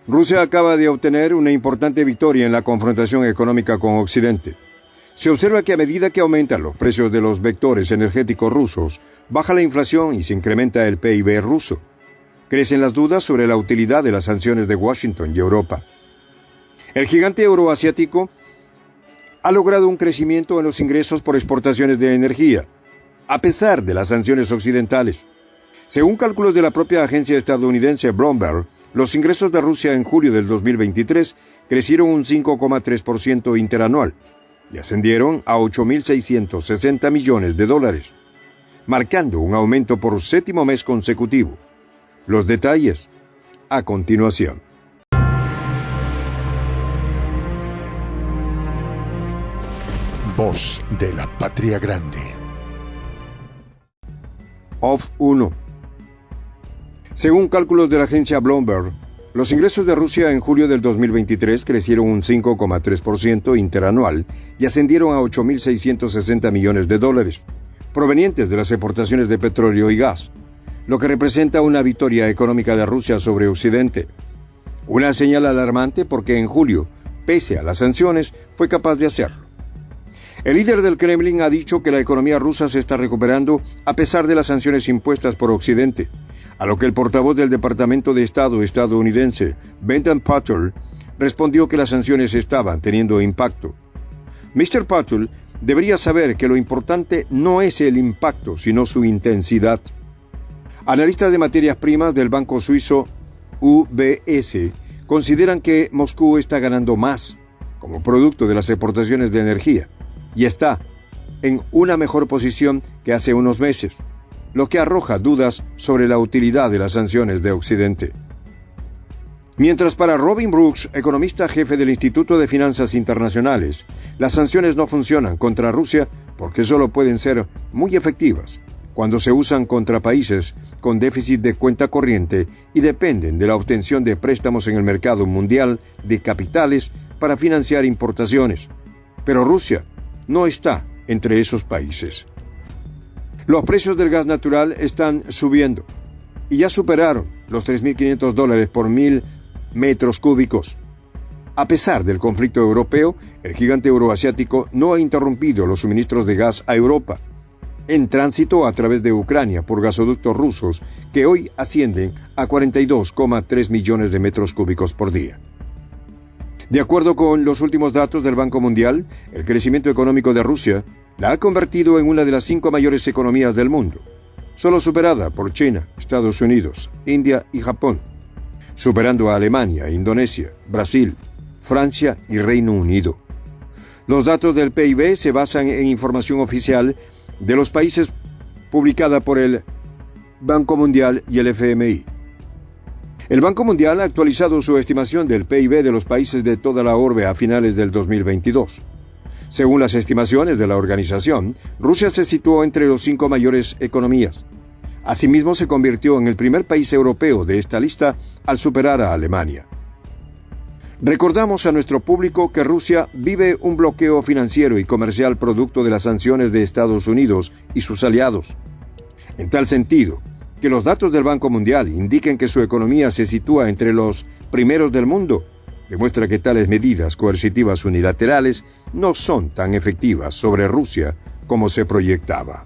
Rusia acaba de obtener una importante victoria en la confrontación económica con Occidente. Se observa que a medida que aumentan los precios de los vectores energéticos rusos, baja la inflación y se incrementa el PIB ruso. Crecen las dudas sobre la utilidad de las sanciones de Washington y Europa. El gigante euroasiático ha logrado un crecimiento en los ingresos por exportaciones de energía, a pesar de las sanciones occidentales. Según cálculos de la propia agencia estadounidense Bloomberg, los ingresos de Rusia en julio del 2023 crecieron un 5,3% interanual y ascendieron a 8.660 millones de dólares, marcando un aumento por séptimo mes consecutivo. Los detalles a continuación. Voz de la Patria Grande. OFF 1. Según cálculos de la agencia Bloomberg, los ingresos de Rusia en julio del 2023 crecieron un 5,3% interanual y ascendieron a 8.660 millones de dólares, provenientes de las exportaciones de petróleo y gas, lo que representa una victoria económica de Rusia sobre Occidente. Una señal alarmante porque en julio, pese a las sanciones, fue capaz de hacerlo. El líder del Kremlin ha dicho que la economía rusa se está recuperando a pesar de las sanciones impuestas por Occidente, a lo que el portavoz del Departamento de Estado estadounidense, Benton Patel, respondió que las sanciones estaban teniendo impacto. Mr. Patel debería saber que lo importante no es el impacto, sino su intensidad. Analistas de materias primas del banco suizo UBS consideran que Moscú está ganando más como producto de las exportaciones de energía y está en una mejor posición que hace unos meses, lo que arroja dudas sobre la utilidad de las sanciones de Occidente. Mientras para Robin Brooks, economista jefe del Instituto de Finanzas Internacionales, las sanciones no funcionan contra Rusia porque solo pueden ser muy efectivas cuando se usan contra países con déficit de cuenta corriente y dependen de la obtención de préstamos en el mercado mundial de capitales para financiar importaciones. Pero Rusia no está entre esos países. Los precios del gas natural están subiendo y ya superaron los $3.500 por 1.000 metros cúbicos. A pesar del conflicto europeo, el gigante euroasiático no ha interrumpido los suministros de gas a Europa, en tránsito a través de Ucrania por gasoductos rusos que hoy ascienden a 42,3 millones de metros cúbicos por día. De acuerdo con los últimos datos del Banco Mundial, el crecimiento económico de Rusia la ha convertido en una de las 5 mayores economías del mundo, solo superada por China, Estados Unidos, India y Japón, superando a Alemania, Indonesia, Brasil, Francia y Reino Unido. Los datos del PIB se basan en información oficial de los países publicada por el Banco Mundial y el FMI. El Banco Mundial ha actualizado su estimación del PIB de los países de toda la orbe a finales del 2022. Según las estimaciones de la organización, Rusia se situó entre los 5 mayores economías. Asimismo, se convirtió en el primer país europeo de esta lista al superar a Alemania. Recordamos a nuestro público que Rusia vive un bloqueo financiero y comercial producto de las sanciones de Estados Unidos y sus aliados. En tal sentido, que los datos del Banco Mundial indiquen que su economía se sitúa entre los primeros del mundo, demuestra que tales medidas coercitivas unilaterales no son tan efectivas sobre Rusia como se proyectaba.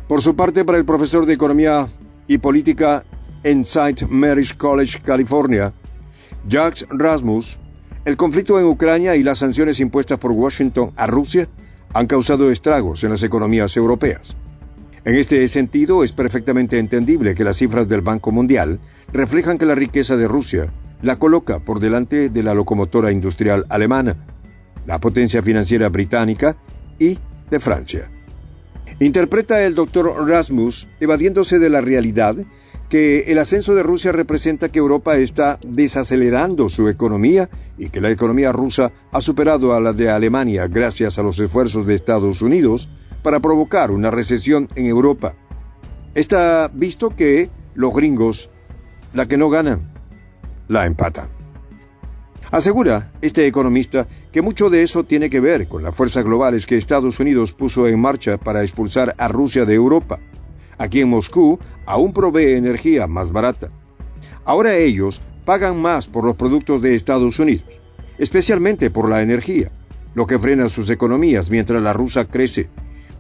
Por su parte, para el profesor de Economía y Política en St. Mary's College, California, Jacques Rasmus, el conflicto en Ucrania y las sanciones impuestas por Washington a Rusia han causado estragos en las economías europeas. En este sentido, es perfectamente entendible que las cifras del Banco Mundial reflejan que la riqueza de Rusia la coloca por delante de la locomotora industrial alemana, la potencia financiera británica y de Francia. Interpreta el Dr. Rasmus, evadiéndose de la realidad, que el ascenso de Rusia representa que Europa está desacelerando su economía y que la economía rusa ha superado a la de Alemania gracias a los esfuerzos de Estados Unidos para provocar una recesión en Europa. Está visto que los gringos, la que no ganan, la empatan. Asegura este economista que mucho de eso tiene que ver con las fuerzas globales que Estados Unidos puso en marcha para expulsar a Rusia de Europa. Aquí en Moscú aún provee energía más barata. Ahora ellos pagan más por los productos de Estados Unidos, especialmente por la energía, lo que frena sus economías mientras la rusa crece,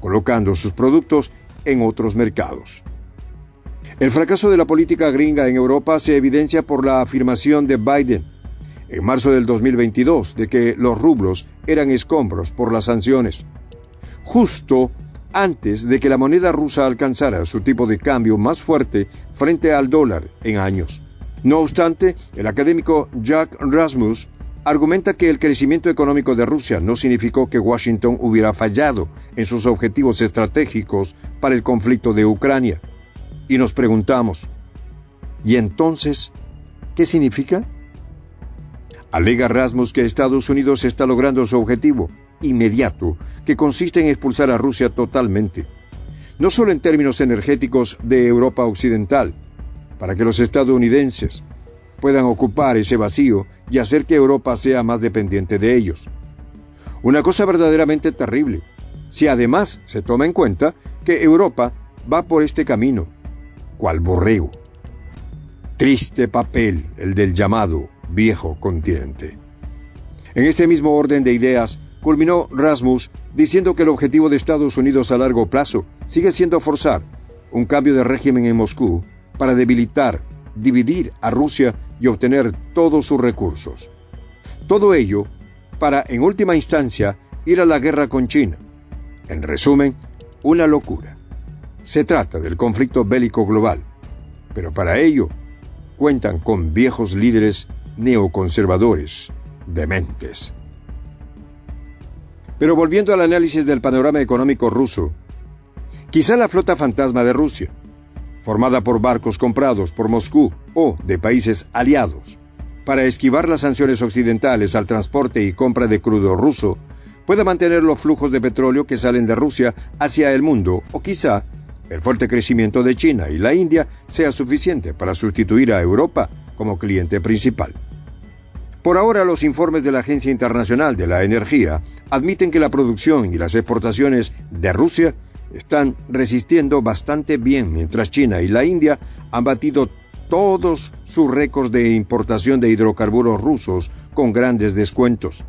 colocando sus productos en otros mercados. El fracaso de la política gringa en Europa se evidencia por la afirmación de Biden en marzo del 2022 de que los rublos eran escombros por las sanciones, justo antes de que la moneda rusa alcanzara su tipo de cambio más fuerte frente al dólar en años. No obstante, el académico Jack Rasmus argumenta que el crecimiento económico de Rusia no significó que Washington hubiera fallado en sus objetivos estratégicos para el conflicto de Ucrania. Y nos preguntamos, ¿y entonces qué significa? Alega Rasmus que Estados Unidos está logrando su objetivo inmediato, que consiste en expulsar a Rusia totalmente, no solo en términos energéticos de Europa Occidental, para que los estadounidenses puedan ocupar ese vacío y hacer que Europa sea más dependiente de ellos. Una cosa verdaderamente terrible, si además se toma en cuenta que Europa va por este camino, cual borrego. Triste papel el del llamado viejo continente. En este mismo orden de ideas, culminó Rasmus diciendo que el objetivo de Estados Unidos a largo plazo sigue siendo forzar un cambio de régimen en Moscú para debilitar, dividir a Rusia y obtener todos sus recursos. Todo ello para, en última instancia, ir a la guerra con China. En resumen, una locura. Se trata del conflicto bélico global, pero para ello cuentan con viejos líderes neoconservadores, dementes. Pero volviendo al análisis del panorama económico ruso, quizá la flota fantasma de Rusia, formada por barcos comprados por Moscú o de países aliados, para esquivar las sanciones occidentales al transporte y compra de crudo ruso, pueda mantener los flujos de petróleo que salen de Rusia hacia el mundo, o quizá el fuerte crecimiento de China y la India sea suficiente para sustituir a Europa como cliente principal. Por ahora, los informes de la Agencia Internacional de la Energía admiten que la producción y las exportaciones de Rusia están resistiendo bastante bien, mientras China y la India han batido todos sus récords de importación de hidrocarburos rusos con grandes descuentos.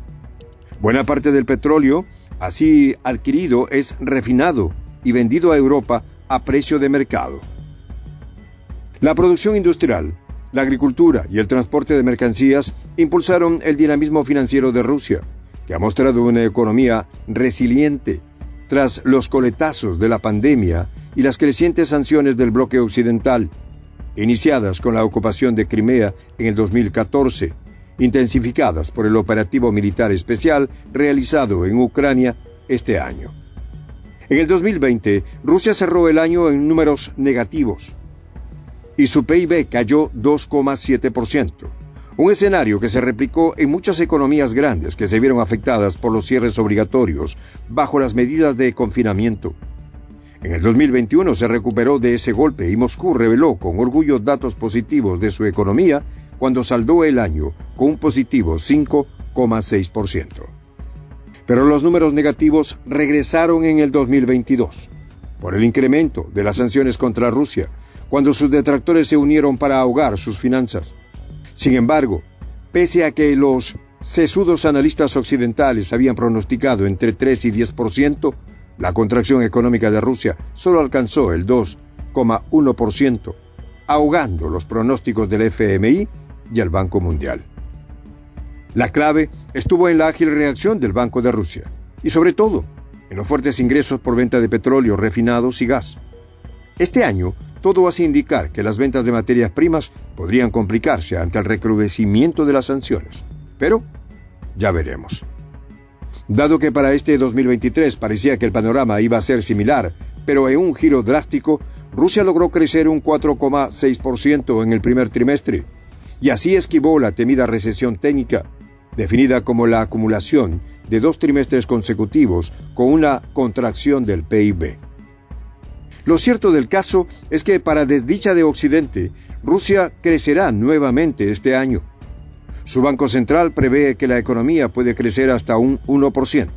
Buena parte del petróleo así adquirido es refinado y vendido a Europa a precio de mercado. La producción industrial, la agricultura y el transporte de mercancías impulsaron el dinamismo financiero de Rusia, que ha mostrado una economía resiliente tras los coletazos de la pandemia y las crecientes sanciones del bloque occidental, iniciadas con la ocupación de Crimea en el 2014, intensificadas por el operativo militar especial realizado en Ucrania este año. En el 2020, Rusia cerró el año en números negativos, y su PIB cayó 2,7%, un escenario que se replicó en muchas economías grandes que se vieron afectadas por los cierres obligatorios bajo las medidas de confinamiento. En el 2021 se recuperó de ese golpe y Moscú reveló con orgullo datos positivos de su economía cuando saldó el año con un positivo 5,6%. Pero los números negativos regresaron en el 2022 por el incremento de las sanciones contra Rusia, cuando sus detractores se unieron para ahogar sus finanzas. Sin embargo, pese a que los sesudos analistas occidentales habían pronosticado entre 3 y 10%, la contracción económica de Rusia solo alcanzó el 2,1%, ahogando los pronósticos del FMI y el Banco Mundial. La clave estuvo en la ágil reacción del Banco de Rusia, y sobre todo, en los fuertes ingresos por venta de petróleo, refinados y gas. Este año, todo hace indicar que las ventas de materias primas podrían complicarse ante el recrudecimiento de las sanciones. Pero ya veremos. Dado que para este 2023 parecía que el panorama iba a ser similar, pero en un giro drástico, Rusia logró crecer un 4,6% en el primer trimestre, y así esquivó la temida recesión técnica, definida como la acumulación de 2 trimestres consecutivos con una contracción del PIB. Lo cierto del caso es que, para desdicha de Occidente, Rusia crecerá nuevamente este año. Su Banco Central prevé que la economía puede crecer hasta un 1%.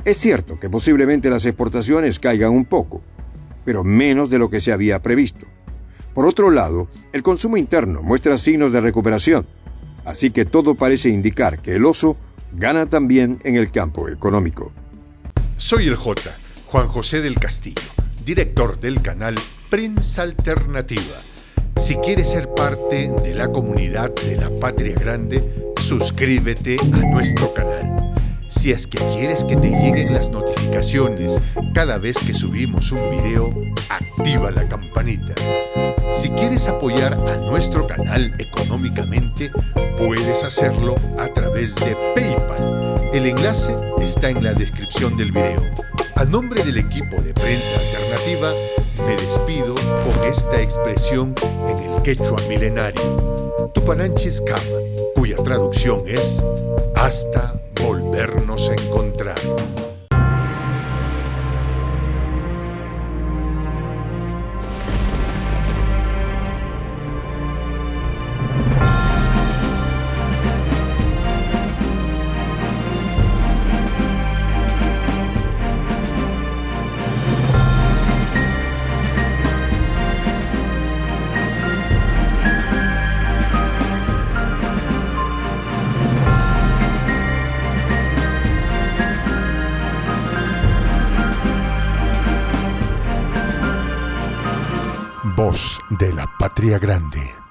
Es cierto que posiblemente las exportaciones caigan un poco, pero menos de lo que se había previsto. Por otro lado, el consumo interno muestra signos de recuperación, así que todo parece indicar que el oso gana también en el campo económico. Soy el J, Juan José del Castillo, director del canal Prensa Alternativa. Si quieres ser parte de la comunidad de la Patria Grande, suscríbete a nuestro canal. Si es que quieres que te lleguen las notificaciones cada vez que subimos un video, activa la campanita. Si quieres apoyar a nuestro canal económicamente, puedes hacerlo a través de PayPal. El enlace está en la descripción del video. A nombre del equipo de Prensa Alternativa, me despido con esta expresión en el quechua milenario, Tupananchis Kama, cuya traducción es hasta volvernos a encontrar. Voz de la Patria Grande.